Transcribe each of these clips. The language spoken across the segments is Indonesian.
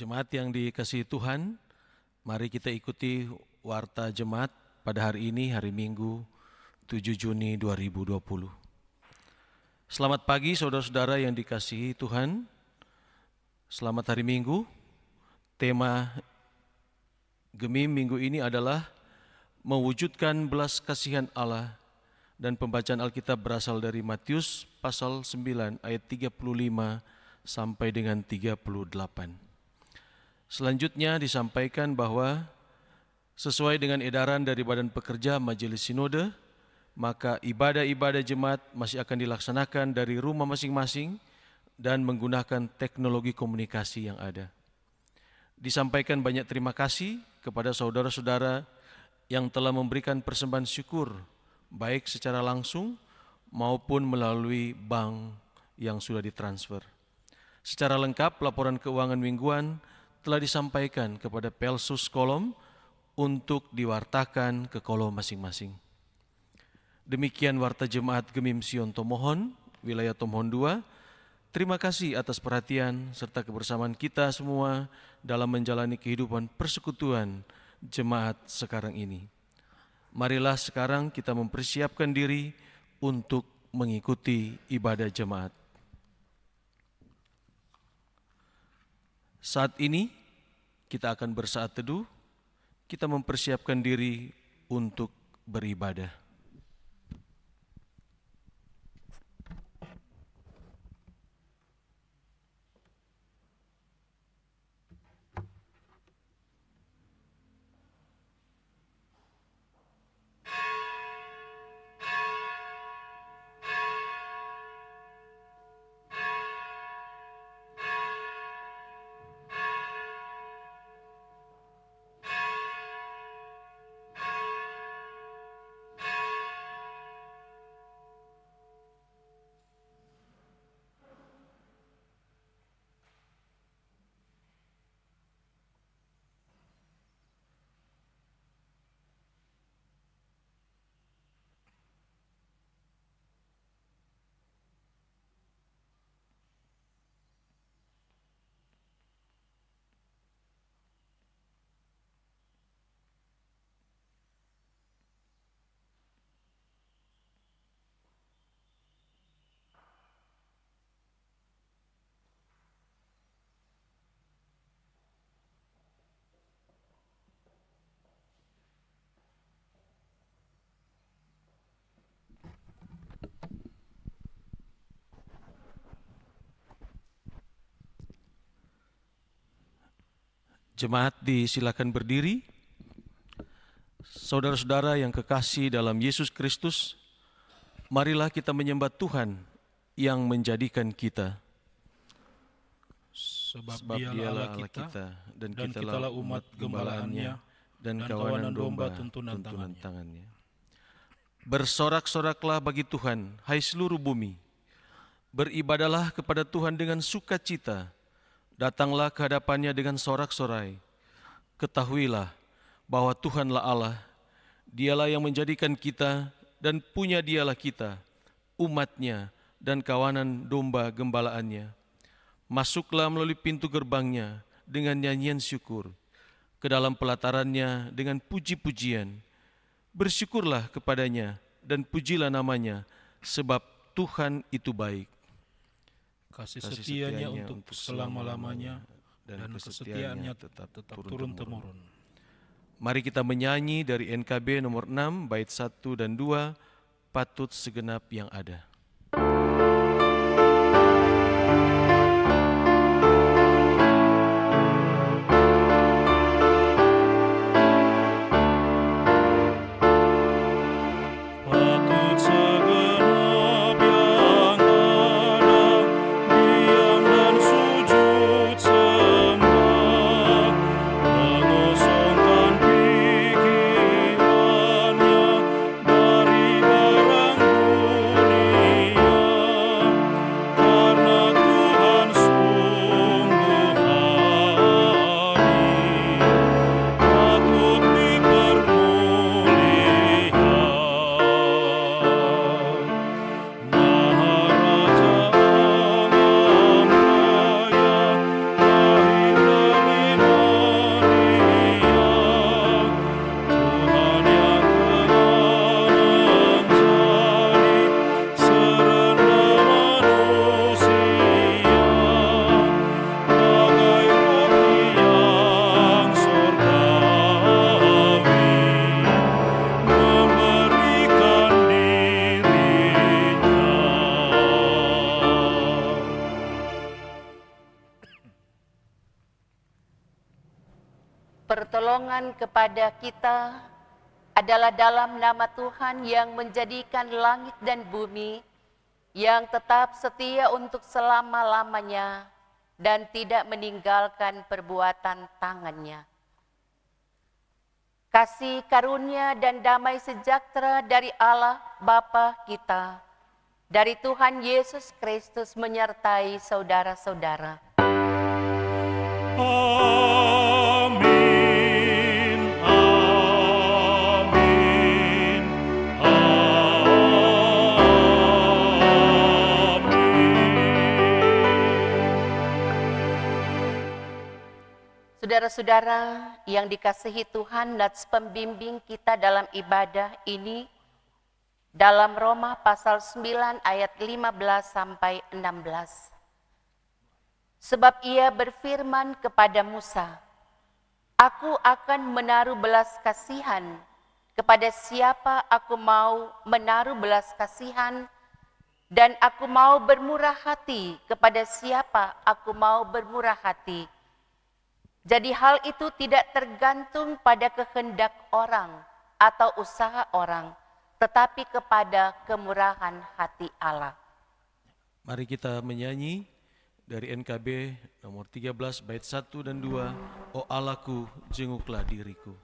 Jemaat yang dikasihi Tuhan, mari kita ikuti warta jemaat pada hari ini, hari Minggu 7 Juni 2020. Selamat pagi saudara-saudara yang dikasihi Tuhan. Selamat hari Minggu. Tema Gemim minggu ini adalah mewujudkan belas kasihan Allah, dan pembacaan Alkitab berasal dari Matius pasal 9 ayat 35 sampai dengan 38. Selanjutnya disampaikan bahwa sesuai dengan edaran dari Badan Pekerja Majelis Sinode, maka ibadah-ibadah jemaat masih akan dilaksanakan dari rumah masing-masing dan menggunakan teknologi komunikasi yang ada. Disampaikan banyak terima kasih kepada saudara-saudara yang telah memberikan persembahan syukur, baik secara langsung maupun melalui bank yang sudah ditransfer. Secara lengkap, laporan keuangan mingguan telah disampaikan kepada Pelsus Kolom untuk diwartakan ke kolom masing-masing. Demikian warta jemaat Gemim Sion Tomohon, wilayah Tomohon 2. Terima kasih atas perhatian serta kebersamaan kita semua dalam menjalani kehidupan persekutuan jemaat sekarang ini. Marilah sekarang kita mempersiapkan diri untuk mengikuti ibadah jemaat. Saat ini kita akan bersaat teduh, kita mempersiapkan diri untuk beribadah. Jemaat disilakan berdiri. Saudara-saudara yang kekasih dalam Yesus Kristus, marilah kita menyembah Tuhan yang menjadikan kita. Sebab Dialah Allah kita, dan kitalah umat gembalaannya, dan kawanan domba tuntunan tangannya. Bersorak-soraklah bagi Tuhan, hai seluruh bumi. Beribadalah kepada Tuhan dengan sukacita. Datanglah ke hadapannya dengan sorak-sorai. Ketahuilah bahwa Tuhanlah Allah, Dialah yang menjadikan kita, dan punya Dialah kita, umatnya, dan kawanan domba gembalaannya. Masuklah melalui pintu gerbangnya dengan nyanyian syukur, ke dalam pelatarannya dengan puji-pujian. Bersyukurlah kepadanya dan pujilah namanya, sebab Tuhan itu baik. Kasih setianya untuk selama-lamanya, dan kesetiaannya tetap turun-temurun. Mari kita menyanyi dari NKB nomor 6, bait 1 dan 2, patut segenap yang ada. Dari barang bumi Pertolongan kepada kita adalah dalam nama Tuhan yang menjadikan langit dan bumi, yang tetap setia untuk selama-lamanya dan tidak meninggalkan perbuatan tangannya. Kasih karunia dan damai sejahtera dari Allah Bapa kita, dari Tuhan Yesus Kristus menyertai saudara-saudara. Amin, amin, amin. Saudara-saudara yang dikasihi Tuhan, nats pembimbing kita dalam ibadah ini dalam Roma pasal 9 ayat 15 sampai 16. Sebab ia berfirman kepada Musa, "Aku akan menaruh belas kasihan kepada siapa aku mau menaruh belas kasihan, dan aku mau bermurah hati kepada siapa aku mau bermurah hati. Jadi hal itu tidak tergantung pada kehendak orang atau usaha orang, tetapi kepada kemurahan hati Allah." Mari kita menyanyi dari NKB nomor 13 bait 1 dan 2, "O Allahku, jenguklah diriku."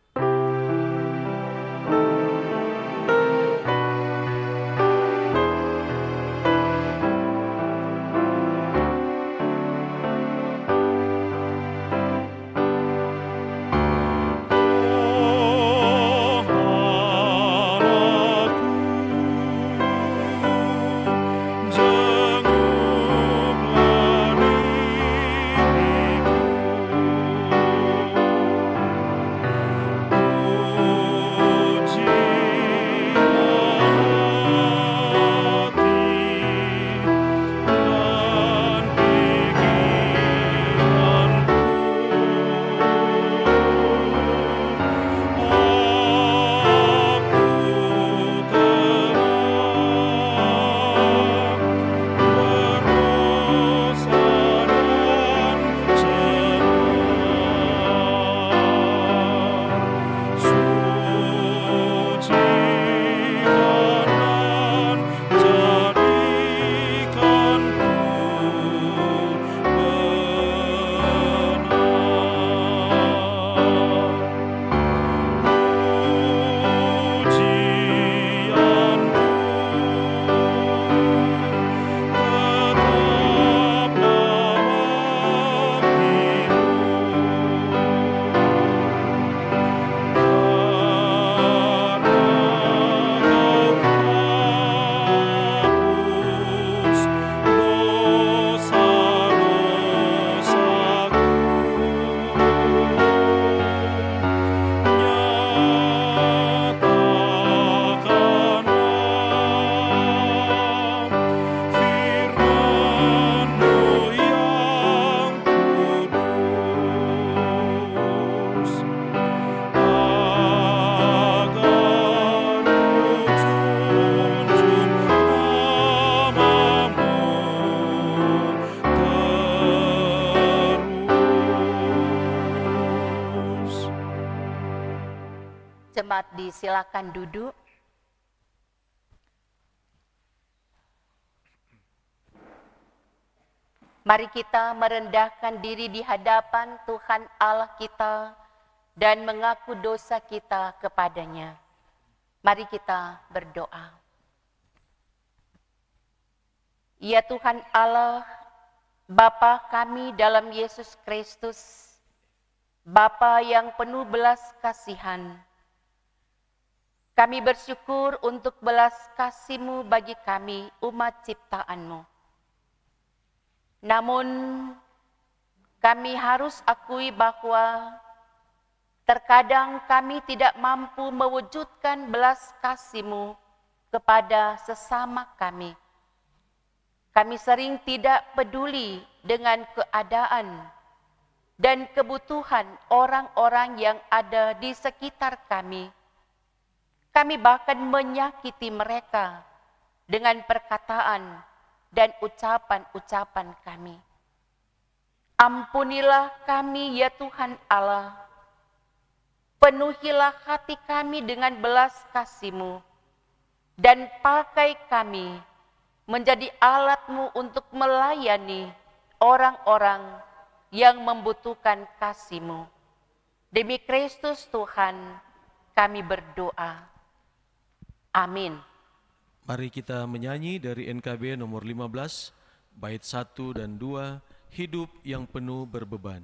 Jemaat disilakan duduk. Mari kita merendahkan diri di hadapan Tuhan Allah kita dan mengaku dosa kita kepadanya. Mari kita berdoa. Ya Tuhan Allah, Bapa kami dalam Yesus Kristus, Bapa yang penuh belas kasihan, kami bersyukur untuk belas kasih-Mu bagi kami, umat ciptaan-Mu. Namun, kami harus akui bahwa terkadang kami tidak mampu mewujudkan belas kasih-Mu kepada sesama kami. Kami sering tidak peduli dengan keadaan dan kebutuhan orang-orang yang ada di sekitar kami. Kami bahkan menyakiti mereka dengan perkataan dan ucapan-ucapan kami. Ampunilah kami ya Tuhan Allah, Penuhilah hati kami dengan belas kasih-Mu, dan pakai kami menjadi alat-Mu untuk melayani orang-orang yang membutuhkan kasih-Mu. Demi Kristus Tuhan, kami berdoa. Amin. Mari kita menyanyi dari NKB nomor 15, bait 1 dan 2, Hidup yang Penuh Berbeban.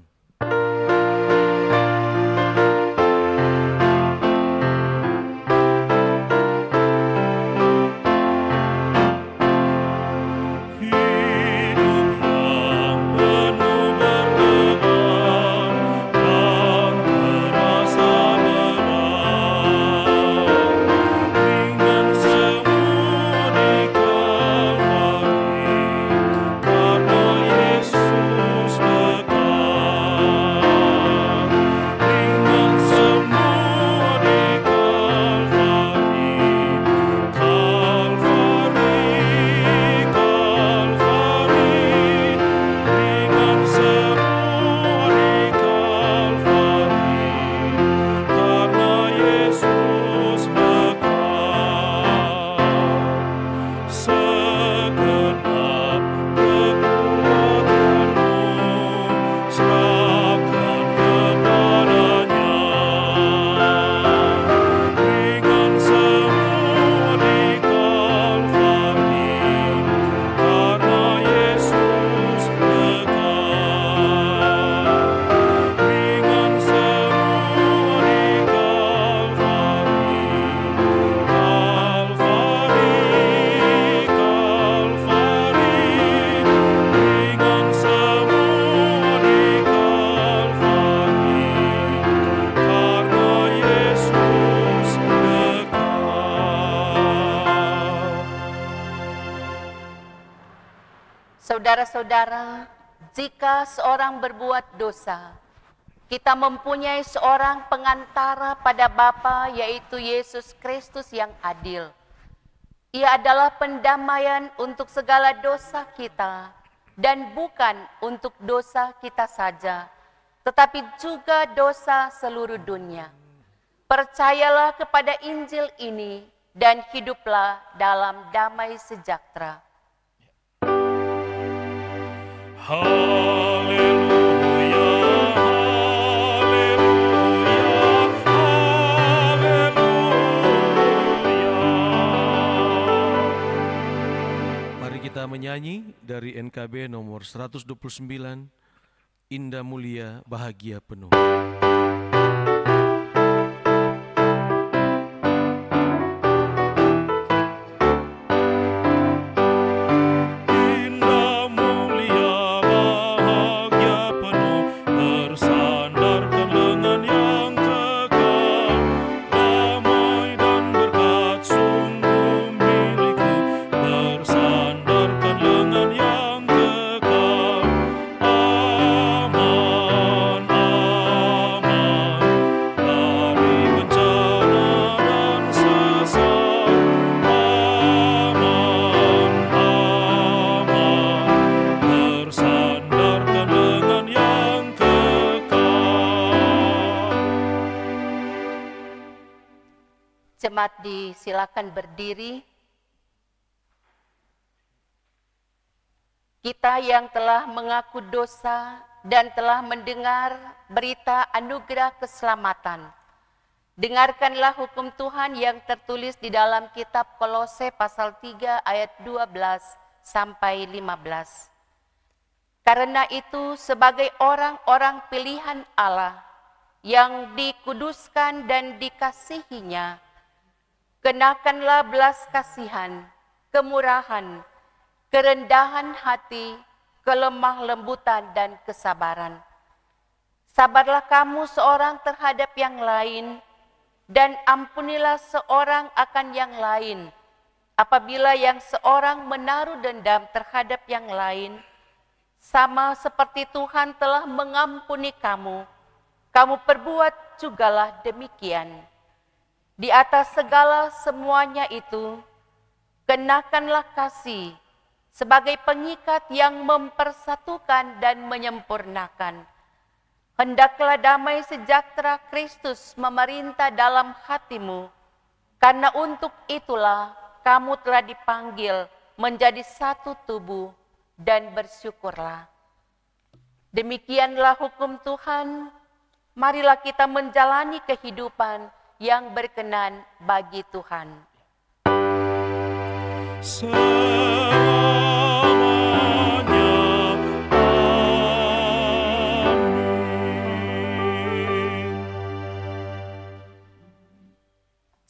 Saudara-saudara, jika seorang berbuat dosa, kita mempunyai seorang pengantara pada Bapa, yaitu Yesus Kristus yang adil. Ia adalah pendamaian untuk segala dosa kita, dan bukan untuk dosa kita saja, tetapi juga dosa seluruh dunia. Percayalah kepada Injil ini, dan hiduplah dalam damai sejahtera. Haleluya, haleluya, haleluya. Mari kita menyanyi dari NKB nomor 129, Indah Mulia Bahagia Penuh. Jemaat disilakan berdiri. Kita yang telah mengaku dosa dan telah mendengar berita anugerah keselamatan, dengarkanlah hukum Tuhan yang tertulis di dalam kitab Kolose pasal 3 ayat 12 sampai 15. Karena itu sebagai orang-orang pilihan Allah yang dikuduskan dan dikasihinya, kenakanlah belas kasihan, kemurahan, kerendahan hati, kelemah lembutan, dan kesabaran. Sabarlah kamu seorang terhadap yang lain, dan ampunilah seorang akan yang lain. Apabila yang seorang menaruh dendam terhadap yang lain, sama seperti Tuhan telah mengampuni kamu, kamu perbuat jugalah demikian. Di atas segala semuanya itu, kenakanlah kasih sebagai pengikat yang mempersatukan dan menyempurnakan. Hendaklah damai sejahtera Kristus memerintah dalam hatimu, karena untuk itulah kamu telah dipanggil menjadi satu tubuh, dan bersyukurlah. Demikianlah hukum Tuhan, marilah kita menjalani kehidupan yang berkenan bagi Tuhan.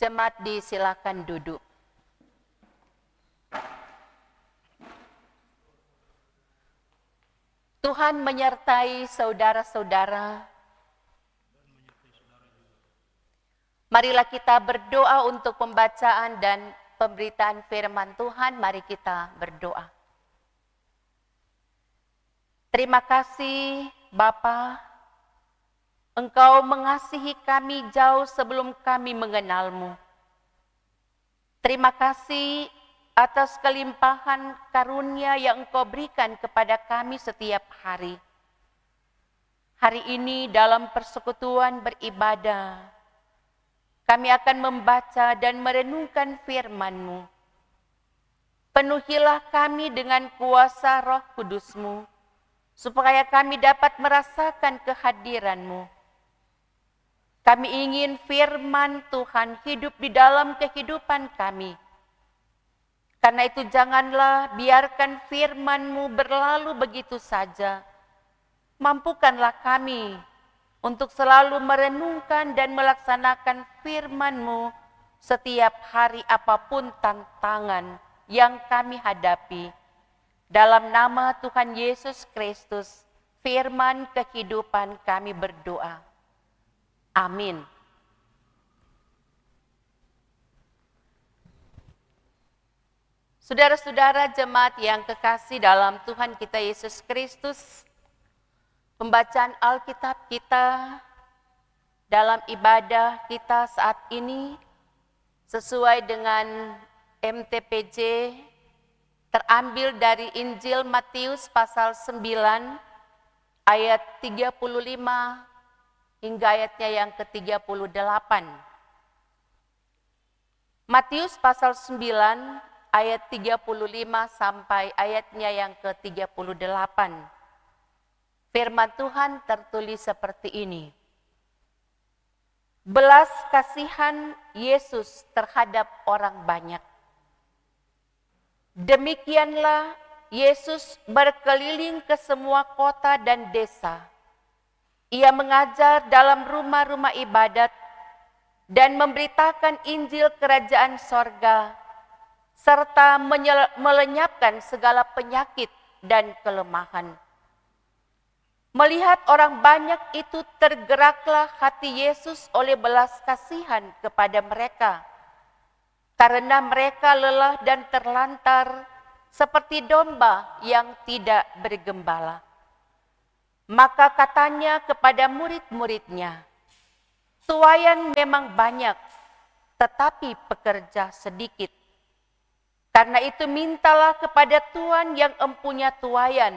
Jemaat disilakan duduk. Tuhan menyertai saudara-saudara. Marilah kita berdoa untuk pembacaan dan pemberitaan firman Tuhan. Mari kita berdoa. Terima kasih Bapa, Engkau mengasihi kami jauh sebelum kami mengenalmu. Terima kasih atas kelimpahan karunia yang Engkau berikan kepada kami setiap hari. Hari ini dalam persekutuan beribadah, kami akan membaca dan merenungkan firman-Mu. Penuhilah kami dengan kuasa Roh Kudus-Mu, supaya kami dapat merasakan kehadiran-Mu. Kami ingin firman Tuhan hidup di dalam kehidupan kami. Karena itu janganlah biarkan firman-Mu berlalu begitu saja. Mampukanlah kami untuk selalu merenungkan dan melaksanakan firman-Mu setiap hari apapun tantangan yang kami hadapi. Dalam nama Tuhan Yesus Kristus, firman kehidupan kami berdoa. Amin. Saudara-saudara jemaat yang kekasih dalam Tuhan kita Yesus Kristus, pembacaan Alkitab kita dalam ibadah kita saat ini sesuai dengan MTPJ terambil dari Injil Matius pasal 9 ayat 35 hingga ayatnya yang ke-38. Matius pasal 9 ayat 35 sampai ayatnya yang ke-38. Firman Tuhan tertulis seperti ini. Belas kasihan Yesus terhadap orang banyak. Demikianlah Yesus berkeliling ke semua kota dan desa. Ia mengajar dalam rumah-rumah ibadat dan memberitakan Injil Kerajaan Sorga, serta melenyapkan segala penyakit dan kelemahan. Melihat orang banyak itu, tergeraklah hati Yesus oleh belas kasihan kepada mereka, karena mereka lelah dan terlantar seperti domba yang tidak bergembala. Maka katanya kepada murid-muridnya, tuaian memang banyak, tetapi pekerja sedikit. Karena itu mintalah kepada Tuhan yang empunya tuaian,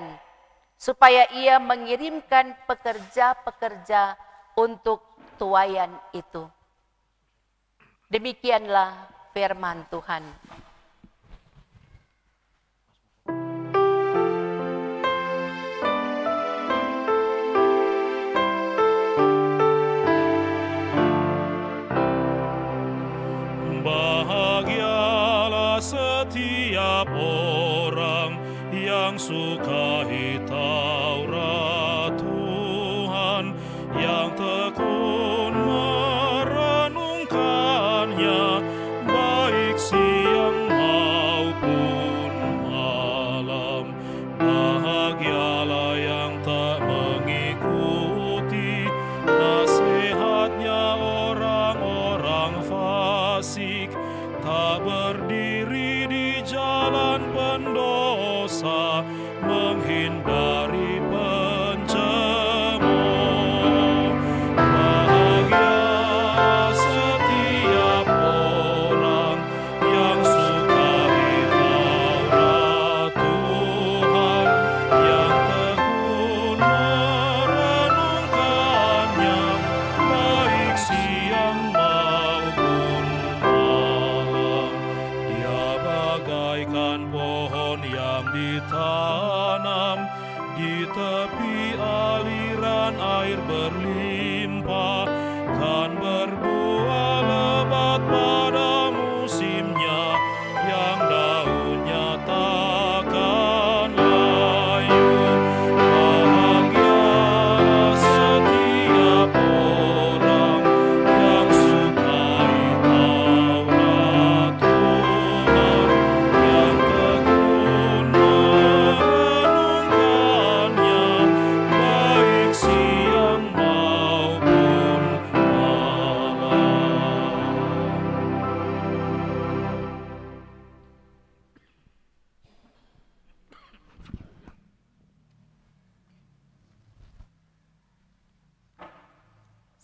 supaya ia mengirimkan pekerja-pekerja untuk tuaian itu. Demikianlah firman Tuhan. Setiap orang yang sukai Taurat Tuhan, yang tekun merenungkannya, baik siang maupun malam. Bahagialah yang tak mengikuti nasihatnya orang-orang fasik, tak berdiri di jalan pendosa, menghindari Di tepi aliran air berlimpah, kan berbuah lebat pada musimnya, yang daunnya takkan layu. Bahagialah setiap orang yang sukai Taurat Tuhan, yang tekun merenungkannya, baik siang maupun malam.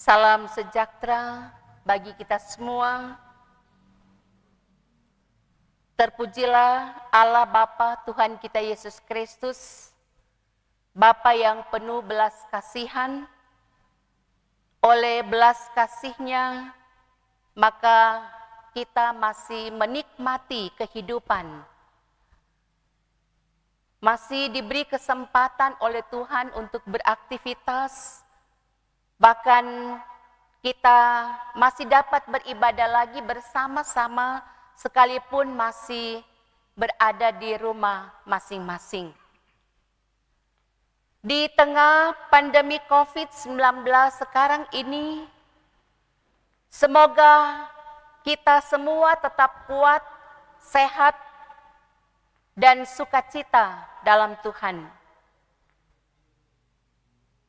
Salam sejahtera bagi kita semua. Terpujilah Allah Bapa Tuhan kita Yesus Kristus, Bapa yang penuh belas kasihan. Oleh belas kasih-Nya, maka kita masih menikmati kehidupan. Masih diberi kesempatan oleh Tuhan untuk beraktivitas. Bahkan kita masih dapat beribadah lagi bersama-sama sekalipun masih berada di rumah masing-masing. Di tengah pandemi COVID-19 sekarang ini, semoga kita semua tetap kuat, sehat, dan sukacita dalam Tuhan.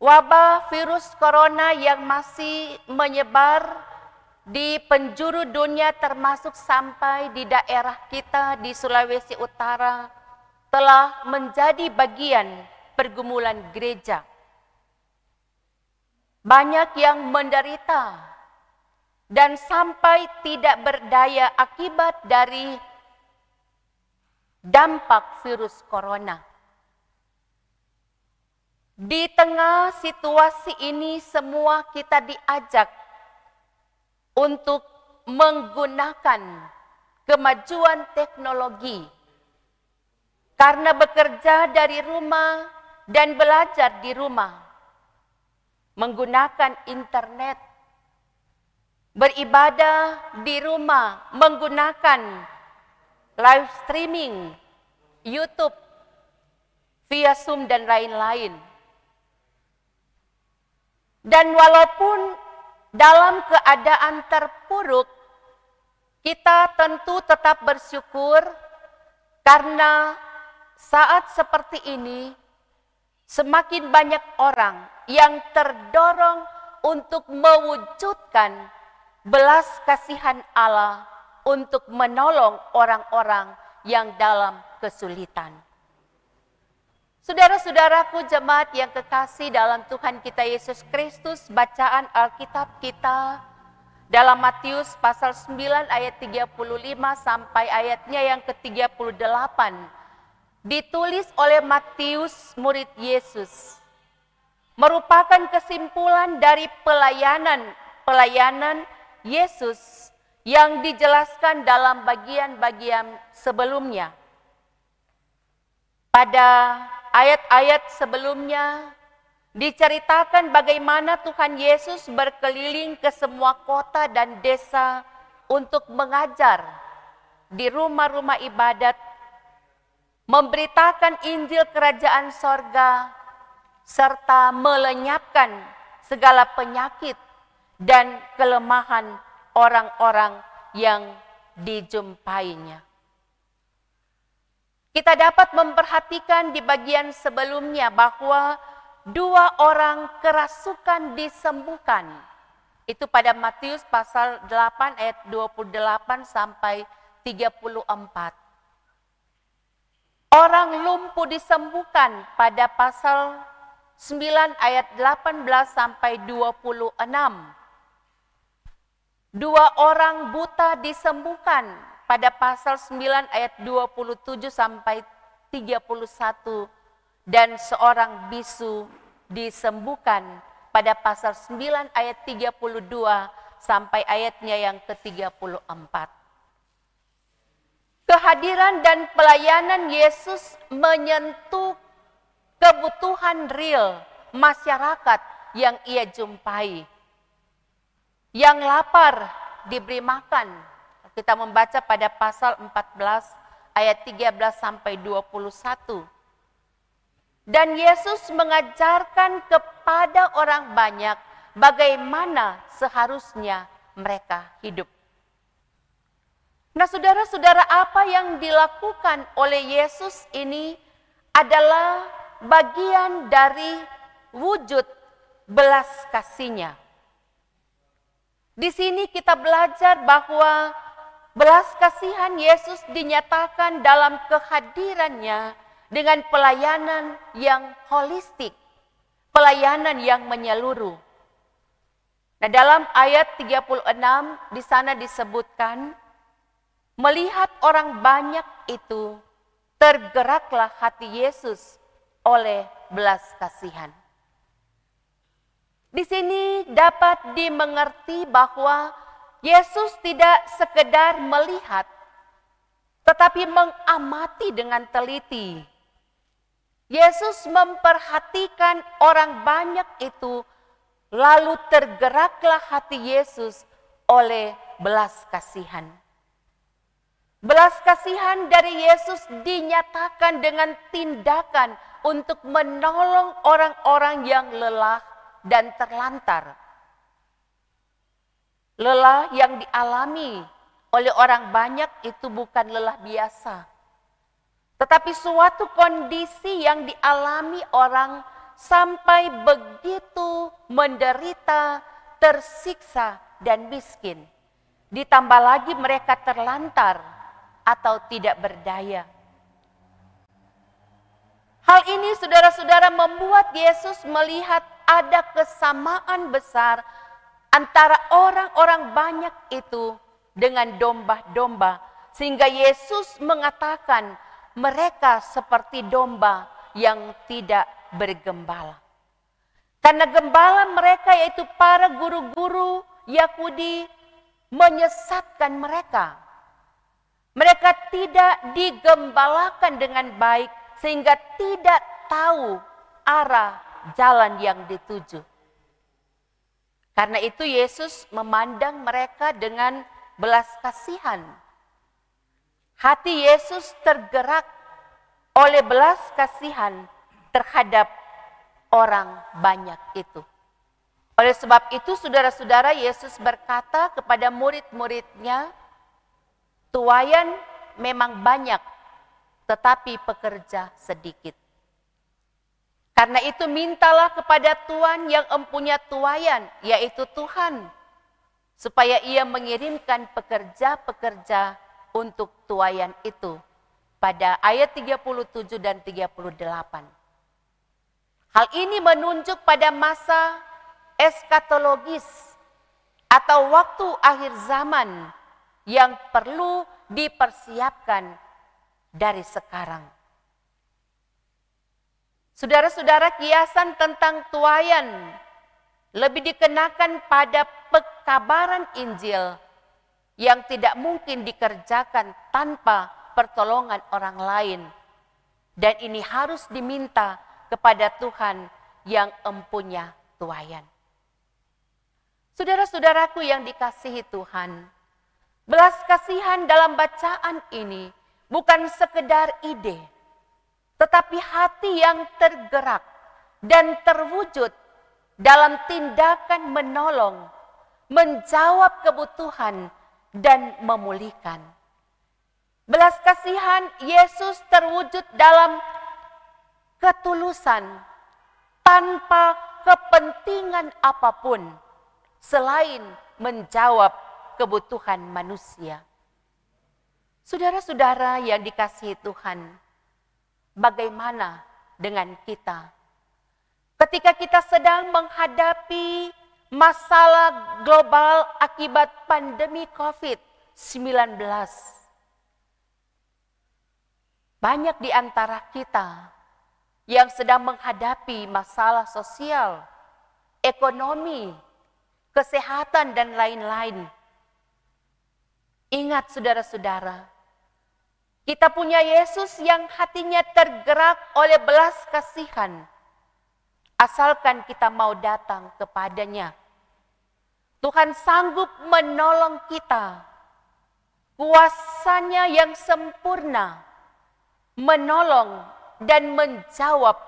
Wabah virus corona yang masih menyebar di penjuru dunia termasuk sampai di daerah kita di Sulawesi Utara telah menjadi bagian pergumulan gereja. Banyak yang menderita dan sampai tidak berdaya akibat dari dampak virus corona. Di tengah situasi ini semua kita diajak untuk menggunakan kemajuan teknologi. Karena bekerja dari rumah dan belajar di rumah, menggunakan internet, beribadah di rumah, menggunakan live streaming, YouTube, via Zoom dan lain-lain. Dan walaupun dalam keadaan terpuruk, kita tentu tetap bersyukur karena saat seperti ini semakin banyak orang yang terdorong untuk mewujudkan belas kasihan Allah untuk menolong orang-orang yang dalam kesulitan. Saudara-saudaraku jemaat yang kekasih dalam Tuhan kita Yesus Kristus, bacaan Alkitab kita dalam Matius pasal 9 ayat 35 sampai ayatnya yang ke-38 ditulis oleh Matius murid Yesus. Merupakan kesimpulan dari pelayanan Yesus yang dijelaskan dalam bagian-bagian sebelumnya. Pada ayat-ayat sebelumnya diceritakan bagaimana Tuhan Yesus berkeliling ke semua kota dan desa untuk mengajar di rumah-rumah ibadat, memberitakan Injil Kerajaan Sorga, serta melenyapkan segala penyakit dan kelemahan orang-orang yang dijumpainya. Kita dapat memperhatikan di bagian sebelumnya bahwa 2 orang kerasukan disembuhkan. Itu pada Matius pasal 8 ayat 28 sampai 34. Orang lumpuh disembuhkan pada pasal 9 ayat 18 sampai 26. 2 orang buta disembuhkan pada pasal 9 ayat 27 sampai 31 dan seorang bisu disembuhkan pada pasal 9 ayat 32 sampai ayatnya yang ke-34. Kehadiran dan pelayanan Yesus menyentuh kebutuhan kebutuhan real masyarakat yang ia jumpai. Yang lapar diberi makan. Kita membaca pada pasal 14 ayat 13 sampai 21. Dan Yesus mengajarkan kepada orang banyak bagaimana seharusnya mereka hidup. Nah, saudara-saudara, apa yang dilakukan oleh Yesus ini adalah bagian dari wujud belas kasih-Nya. Di sini kita belajar bahwa belas kasihan Yesus dinyatakan dalam kehadirannya dengan pelayanan yang holistik, pelayanan yang menyeluruh. Nah, dalam ayat 36 di sana disebutkan, melihat orang banyak itu, tergeraklah hati Yesus oleh belas kasihan. Di sini dapat dimengerti bahwa Yesus tidak sekedar melihat, tetapi mengamati dengan teliti. Yesus memperhatikan orang banyak itu, lalu tergeraklah hati Yesus oleh belas kasihan. Belas kasihan dari Yesus dinyatakan dengan tindakan untuk menolong orang-orang yang lelah dan terlantar. Lelah yang dialami oleh orang banyak itu bukan lelah biasa, tetapi suatu kondisi yang dialami orang sampai begitu menderita, tersiksa, dan miskin. Ditambah lagi mereka terlantar atau tidak berdaya. Hal ini saudara-saudara membuat Yesus melihat ada kesamaan besar antara orang-orang banyak itu dengan domba-domba. Sehingga Yesus mengatakan mereka seperti domba yang tidak bergembala. Karena gembala mereka yaitu para guru-guru Yahudi menyesatkan mereka. Mereka tidak digembalakan dengan baik sehingga tidak tahu arah jalan yang dituju. Karena itu Yesus memandang mereka dengan belas kasihan. Hati Yesus tergerak oleh belas kasihan terhadap orang banyak itu. Oleh sebab itu saudara-saudara, Yesus berkata kepada murid-muridnya, tuaian memang banyak, tetapi pekerja sedikit. Karena itu mintalah kepada Tuhan yang empunya tuaian, yaitu Tuhan, supaya Ia mengirimkan pekerja-pekerja untuk tuaian itu. Pada ayat 37 dan 38. Hal ini menunjuk pada masa eskatologis atau waktu akhir zaman yang perlu dipersiapkan dari sekarang. Saudara-saudara, kiasan tentang tuaian lebih dikenakan pada pekabaran Injil yang tidak mungkin dikerjakan tanpa pertolongan orang lain. Dan ini harus diminta kepada Tuhan yang empunya tuaian. Saudara-saudaraku yang dikasihi Tuhan, belas kasihan dalam bacaan ini bukan sekedar ide, tetapi hati yang tergerak dan terwujud dalam tindakan menolong, menjawab kebutuhan, dan memulihkan. Belas kasihan Yesus terwujud dalam ketulusan tanpa kepentingan apapun selain menjawab kebutuhan manusia. Saudara-saudara yang dikasihi Tuhan, bagaimana dengan kita? Ketika kita sedang menghadapi masalah global akibat pandemi COVID-19, banyak di antara kita yang sedang menghadapi masalah sosial, ekonomi, kesehatan, dan lain-lain. Ingat saudara-saudara, kita punya Yesus yang hatinya tergerak oleh belas kasihan asalkan kita mau datang kepadanya. Tuhan sanggup menolong kita. Kuasanya yang sempurna menolong dan menjawab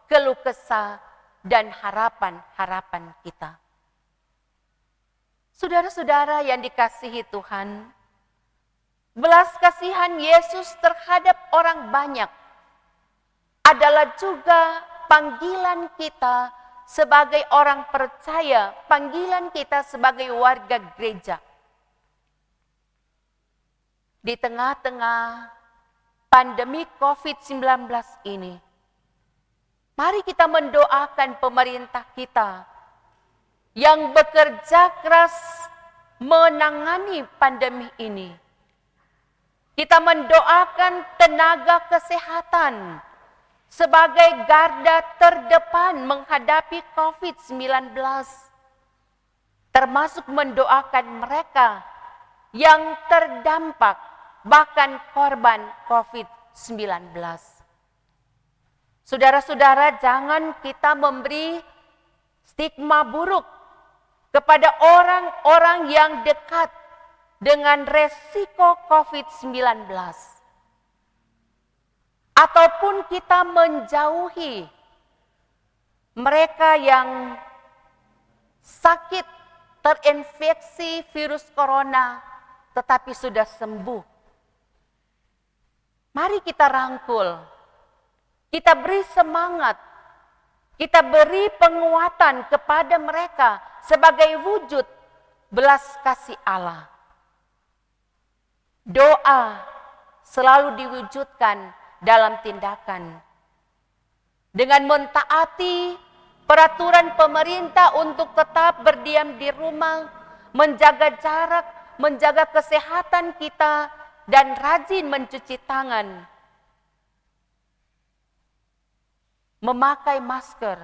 keluh kesah dan harapan-harapan kita. Saudara-saudara yang dikasihi Tuhan, belas kasihan Yesus terhadap orang banyak adalah juga panggilan kita sebagai orang percaya, panggilan kita sebagai warga gereja. Di tengah-tengah pandemi COVID-19 ini, mari kita mendoakan pemerintah kita yang bekerja keras menangani pandemi ini. Kita mendoakan tenaga kesehatan sebagai garda terdepan menghadapi COVID-19, termasuk mendoakan mereka yang terdampak, bahkan korban COVID-19. Saudara-saudara, jangan kita memberi stigma buruk kepada orang-orang yang dekat dengan resiko COVID-19. Ataupun kita menjauhi mereka yang sakit terinfeksi virus corona tetapi sudah sembuh. Mari kita rangkul, kita beri semangat, kita beri penguatan kepada mereka sebagai wujud belas kasih Allah. Doa selalu diwujudkan dalam tindakan. Dengan mentaati peraturan pemerintah untuk tetap berdiam di rumah, menjaga jarak, menjaga kesehatan kita, dan rajin mencuci tangan. Memakai masker.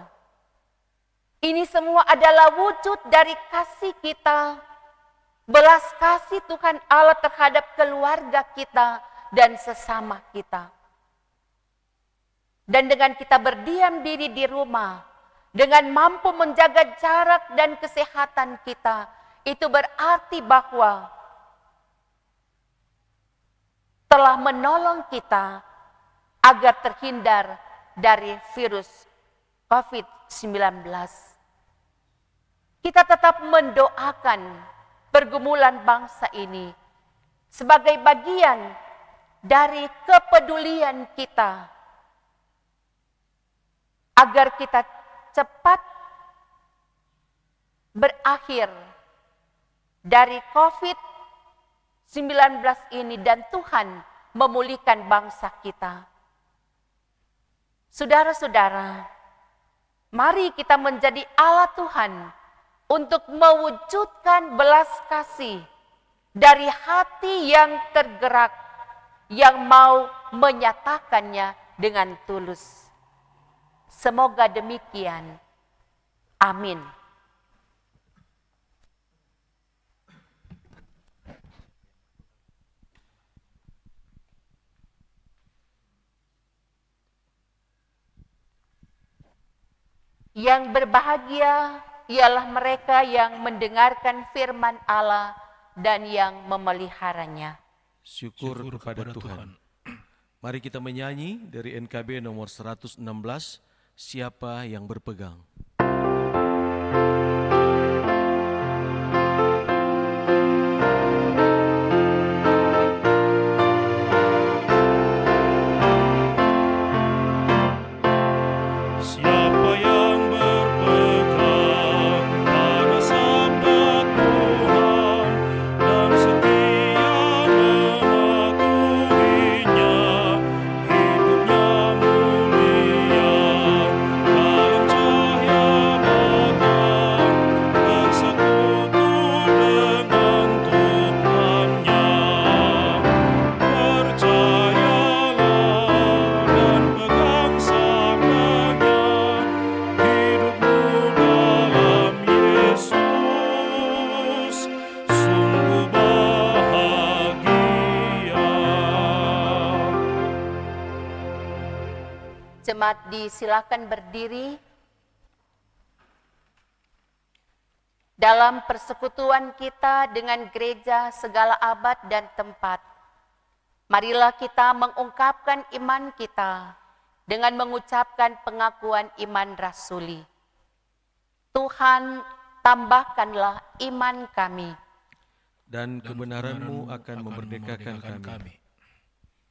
Ini semua adalah wujud dari kasih kita, belas kasih Tuhan Allah terhadap keluarga kita dan sesama kita. Dan dengan kita berdiam diri di rumah, dengan mampu menjaga jarak dan kesehatan kita, itu berarti bahwa telah menolong kita agar terhindar dari virus COVID-19. Kita tetap mendoakan pergumulan bangsa ini sebagai bagian dari kepedulian kita, agar kita cepat berakhir dari COVID-19 ini dan Tuhan memulihkan bangsa kita. Saudara-saudara, mari kita menjadi alat Tuhan untuk mewujudkan belas kasih dari hati yang tergerak, yang mau menyatakannya dengan tulus. Semoga demikian. Amin. Yang berbahagia ialah mereka yang mendengarkan firman Allah dan yang memeliharanya. Syukur kepada Tuhan. Mari kita menyanyi dari NKB nomor 116, Siapa yang berpegang. Jemaat disilakan berdiri. dalam persekutuan kita dengan gereja segala abad dan tempat. Marilah kita mengungkapkan iman kita dengan mengucapkan pengakuan iman rasuli. Tuhan, tambahkanlah iman kami. Dan kebenaran-Mu akan memerdekakan kami.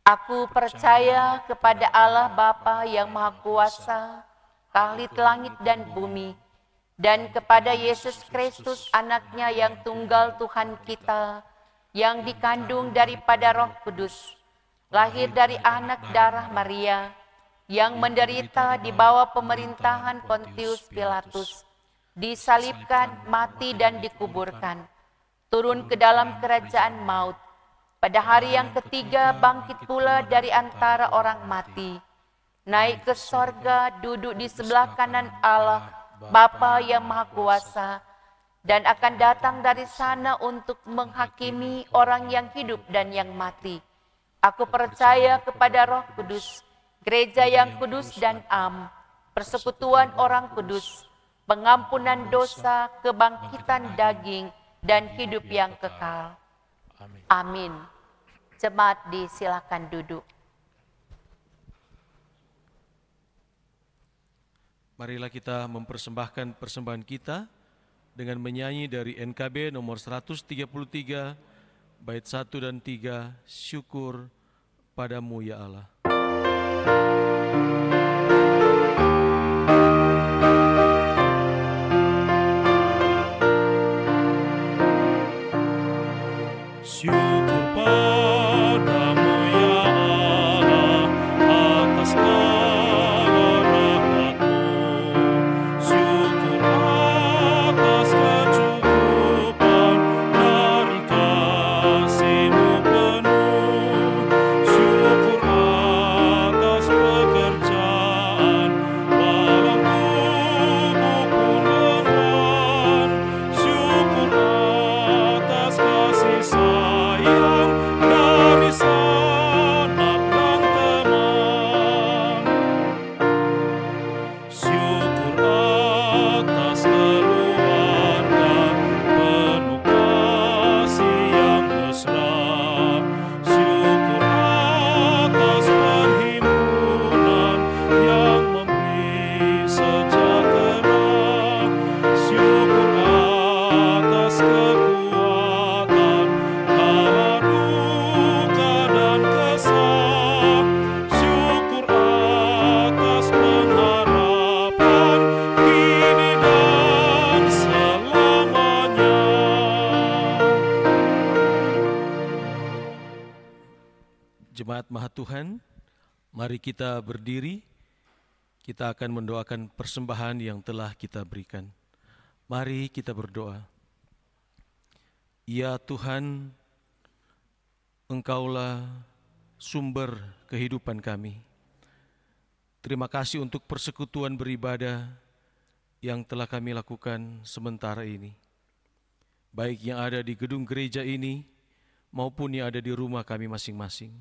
Aku percaya kepada Allah Bapa yang Maha Kuasa, Khalik langit dan bumi, dan kepada Yesus Kristus anaknya yang tunggal Tuhan kita, yang dikandung daripada Roh Kudus, lahir dari anak darah Maria, yang menderita di bawah pemerintahan Pontius Pilatus, disalibkan, mati dan dikuburkan, turun ke dalam kerajaan maut, pada hari yang ketiga bangkit pula dari antara orang mati, naik ke sorga, duduk di sebelah kanan Allah, Bapa yang Maha Kuasa, dan akan datang dari sana untuk menghakimi orang yang hidup dan yang mati. Aku percaya kepada Roh Kudus, gereja yang kudus dan am, persekutuan orang kudus, pengampunan dosa, kebangkitan daging, dan hidup yang kekal. Amin. Jemaat disilakan duduk. Marilah kita mempersembahkan persembahan kita dengan menyanyi dari NKB nomor 133, bait 1 dan 3, syukur padamu ya Allah. Syukur padamu ya Allah atas segala rahmat-Mu. Syukur atas kecukupan dari kasih-Mu penuh. Syukur atas pekerjaan walau tubuh pun lemah. Syukur atas kasih sayang dari sanak dan teman. Syukur atas keluarga penuh kasih yang mesra. Syukur atas perhimpunan yang memberi sejahtera. Syukur atas kekuatan kala duka dan kesah. Syukur atas pengharapan kini dan selamanya. Jemaat Maha Tuhan, mari kita berdiri. Kita akan mendoakan persembahan yang telah kita berikan. Mari kita berdoa. Ya Tuhan, Engkaulah sumber kehidupan kami. Terima kasih untuk persekutuan beribadah yang telah kami lakukan sementara ini. Baik yang ada di gedung gereja ini maupun yang ada di rumah kami masing-masing.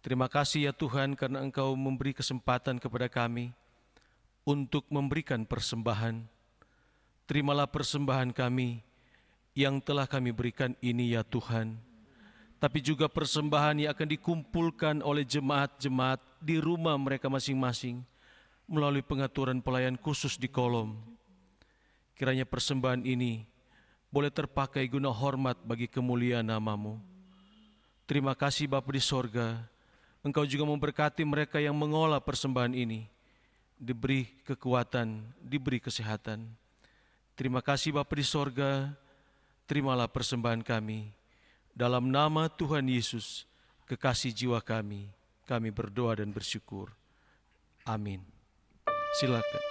Terima kasih ya Tuhan karena Engkau memberi kesempatan kepada kami untuk memberikan persembahan. Terimalah persembahan kami yang telah kami berikan ini ya Tuhan. Tapi juga persembahan yang akan dikumpulkan oleh jemaat-jemaat di rumah mereka masing-masing melalui pengaturan pelayan khusus di kolom. Kiranya persembahan ini boleh terpakai guna hormat bagi kemuliaan nama-Mu. Terima kasih Bapa di sorga, Engkau juga memberkati mereka yang mengolah persembahan ini, diberi kekuatan, diberi kesehatan. Terima kasih Bapa di sorga, terimalah persembahan kami. Dalam nama Tuhan Yesus, kekasih jiwa kami berdoa dan bersyukur. Amin. Silakan.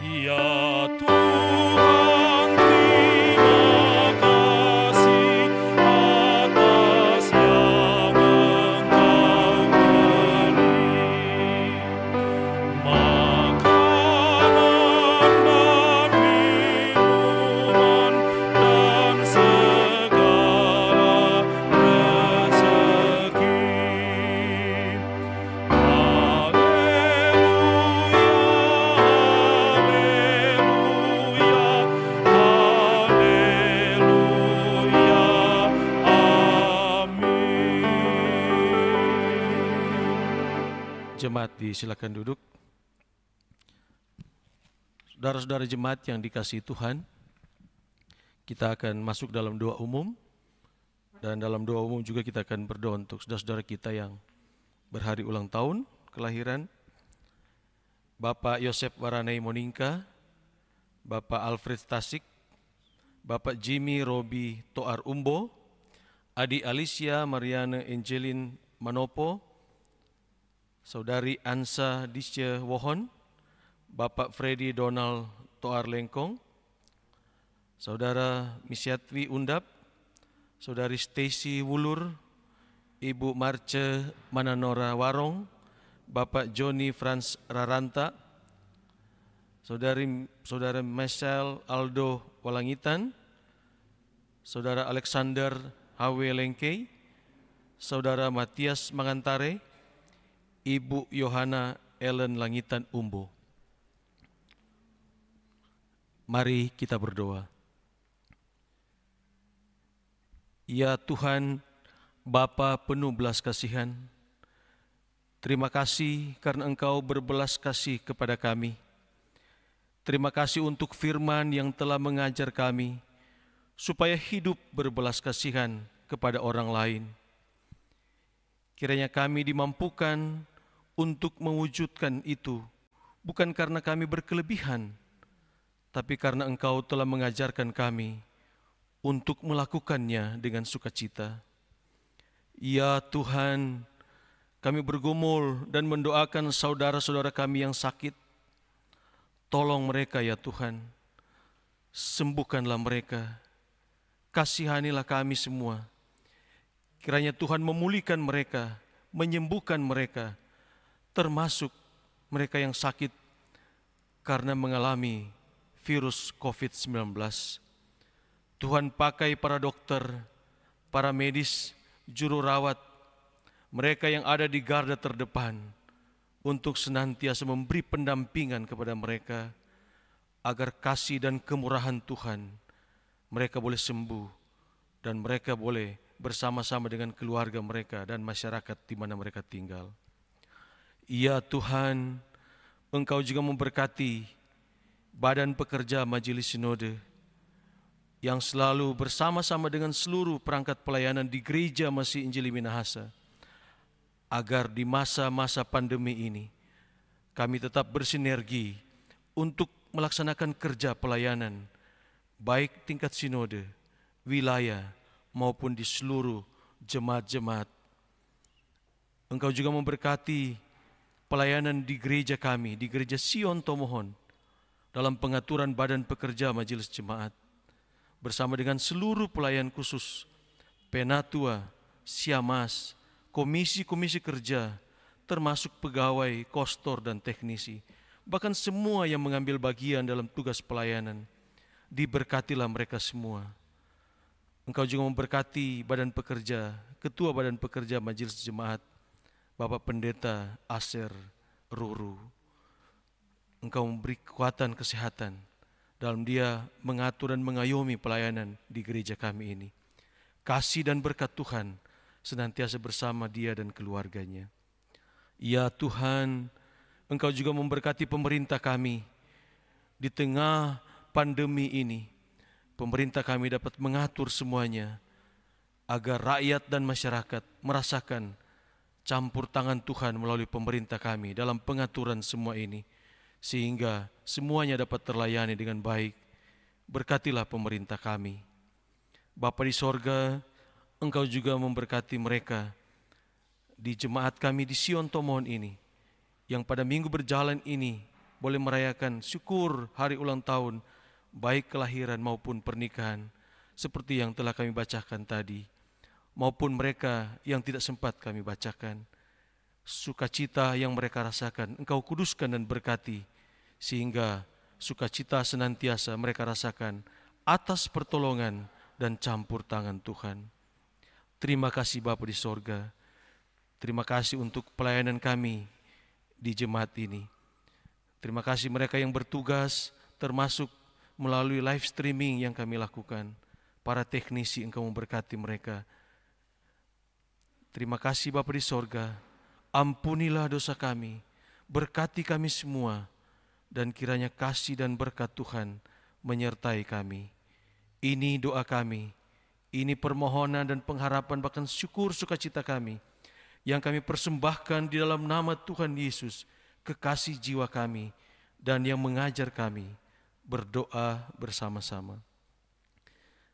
Ya Tuhan, terima kasih atas yang Engkau beri. Makanan dan minuman dan segala rezeki. Haleluya, Jemaat disilakan duduk. Saudara-saudara jemaat yang dikasihi Tuhan, kita akan masuk dalam doa umum, dan dalam doa umum juga kita akan berdoa untuk saudara-saudara kita yang berhari ulang tahun kelahiran. Bapak Yosep Waranei Moningka, Bapak Alfred Tasik, Bapak Jimmy Robi Toar Umbo, Adik Alicia Mariana Angelin Manopo, Saudari Ansa Disce Wohon, Bapak Freddy Donald Toar Lengkong, Saudara Misyatwi Undap, Saudari Stacy Wulur, Ibu Marce Mananora Warong, Bapak Joni Frans Raranta, Saudara Michelle Aldo Walangitan, Saudara Alexander Hawe Lengkei, Saudara Matias Mangantare, Ibu Yohana Ellen Langitan Umbo. Mari kita berdoa. Ya Tuhan, Bapa penuh belas kasihan, terima kasih karena Engkau berbelas kasih kepada kami. Terima kasih untuk firman yang telah mengajar kami supaya hidup berbelas kasihan kepada orang lain. Kiranya kami dimampukan untuk mewujudkan itu, bukan karena kami berkelebihan, tapi karena Engkau telah mengajarkan kami untuk melakukannya dengan sukacita. Ya Tuhan, kami bergumul dan mendoakan saudara-saudara kami yang sakit. Tolong mereka ya Tuhan, sembuhkanlah mereka, kasihanilah kami semua. Kiranya Tuhan memulihkan mereka, menyembuhkan mereka, termasuk mereka yang sakit karena mengalami virus COVID-19. Tuhan pakai para dokter, para medis, juru rawat, mereka yang ada di garda terdepan untuk senantiasa memberi pendampingan kepada mereka agar kasih dan kemurahan Tuhan mereka boleh sembuh dan mereka boleh bersama-sama dengan keluarga mereka dan masyarakat di mana mereka tinggal. Ya Tuhan, Engkau juga memberkati Badan Pekerja Majelis Sinode yang selalu bersama-sama dengan seluruh perangkat pelayanan di Gereja Masih Injili Minahasa, agar di masa-masa pandemi ini kami tetap bersinergi untuk melaksanakan kerja pelayanan, baik tingkat sinode, wilayah, maupun di seluruh jemaat-jemaat. Engkau juga memberkati pelayanan di gereja kami, di Gereja Sion Tomohon, dalam pengaturan Badan Pekerja Majelis Jemaat, bersama dengan seluruh pelayan khusus, Penatua, Siamas, komisi-komisi kerja, termasuk pegawai, kostor, dan teknisi, bahkan semua yang mengambil bagian dalam tugas pelayanan, diberkatilah mereka semua. Engkau juga memberkati Badan Pekerja, Ketua Badan Pekerja Majelis Jemaat, Bapak Pendeta Aser Ruru. Engkau memberi kekuatan kesehatan dalam dia mengatur dan mengayomi pelayanan di gereja kami ini. Kasih dan berkat Tuhan senantiasa bersama dia dan keluarganya. Ya Tuhan, Engkau juga memberkati pemerintah kami. Di tengah pandemi ini, pemerintah kami dapat mengatur semuanya agar rakyat dan masyarakat merasakan campur tangan Tuhan melalui pemerintah kami dalam pengaturan semua ini, sehingga semuanya dapat terlayani dengan baik. Berkatilah pemerintah kami. Bapa di sorga, Engkau juga memberkati mereka di jemaat kami di Sion Tomohon ini, yang pada minggu berjalan ini boleh merayakan syukur hari ulang tahun, baik kelahiran maupun pernikahan, seperti yang telah kami bacakan tadi, maupun mereka yang tidak sempat kami bacakan. Sukacita yang mereka rasakan, Engkau kuduskan dan berkati, sehingga sukacita senantiasa mereka rasakan atas pertolongan dan campur tangan Tuhan. Terima kasih Bapa di sorga. Terima kasih untuk pelayanan kami di jemaat ini. Terima kasih mereka yang bertugas, termasuk melalui live streaming yang kami lakukan. Para teknisi, Engkau memberkati mereka. Terima kasih Bapa di sorga, Ampunilah dosa kami, berkati kami semua, dan kiranya kasih dan berkat Tuhan menyertai kami. Ini doa kami, ini permohonan dan pengharapan bahkan syukur sukacita kami, yang kami persembahkan di dalam nama Tuhan Yesus, kekasih jiwa kami, dan yang mengajar kami berdoa bersama-sama.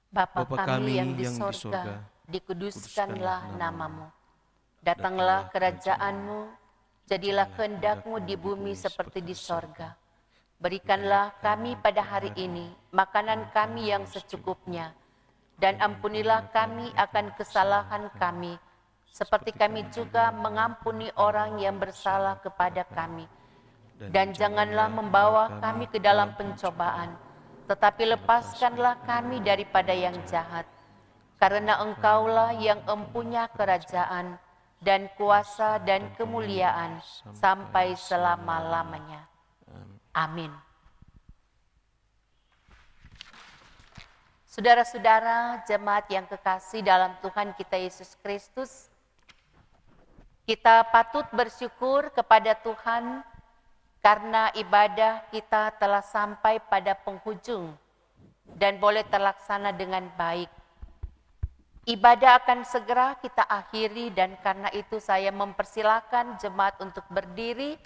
Bapa kami yang di sorga, dikuduskanlah namamu. Datanglah kerajaan-Mu, jadilah kehendak-Mu di bumi seperti di sorga. Berikanlah kami pada hari ini makanan kami yang secukupnya, dan ampunilah kami akan kesalahan kami, seperti kami juga mengampuni orang yang bersalah kepada kami. Dan janganlah membawa kami ke dalam pencobaan, tetapi lepaskanlah kami daripada yang jahat. Karena Engkaulah yang empunya kerajaan, dan kuasa dan kemuliaan sampai selama-lamanya. Amin. Saudara-saudara, jemaat yang kekasih dalam Tuhan kita Yesus Kristus, kita patut bersyukur kepada Tuhan karena ibadah kita telah sampai pada penghujung dan boleh terlaksana dengan baik. Ibadah akan segera kita akhiri, dan karena itu saya mempersilakan jemaat untuk berdiri,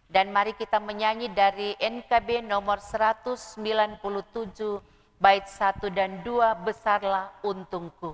dan mari kita menyanyi dari NKB nomor 197 bait 1 dan 2, Besarlah Untungku.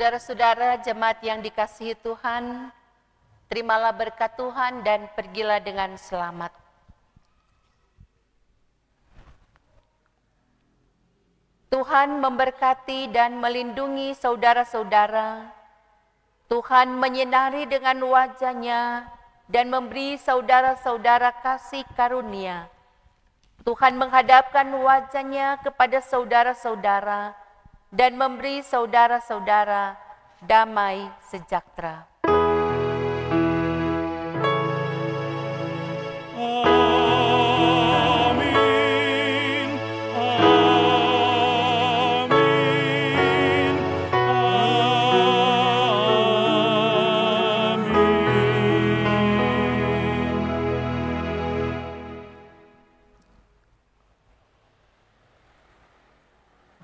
Saudara-saudara jemaat yang dikasihi Tuhan, terimalah berkat Tuhan dan pergilah dengan selamat. Tuhan memberkati dan melindungi saudara-saudara. Tuhan menyinari dengan wajah-Nya dan memberi saudara-saudara kasih karunia. Tuhan menghadapkan wajah-Nya kepada saudara-saudara dan memberi saudara-saudara damai sejahtera. Amin, amin, amin.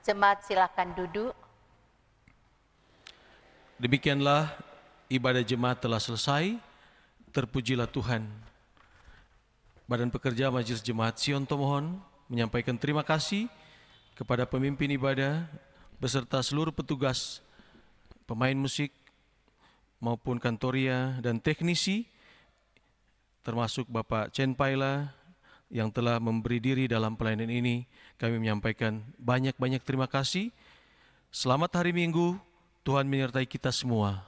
Jemaat silakan duduk. Demikianlah ibadah jemaat telah selesai. Terpujilah Tuhan. Badan Pekerja Majelis Jemaat Sion Tomohon menyampaikan terima kasih kepada pemimpin ibadah beserta seluruh petugas, pemain musik maupun kantoria dan teknisi, termasuk Bapak Chen Paila yang telah memberi diri dalam pelayanan ini. Kami menyampaikan banyak-banyak terima kasih. Selamat hari Minggu, Tuhan menyertai kita semua.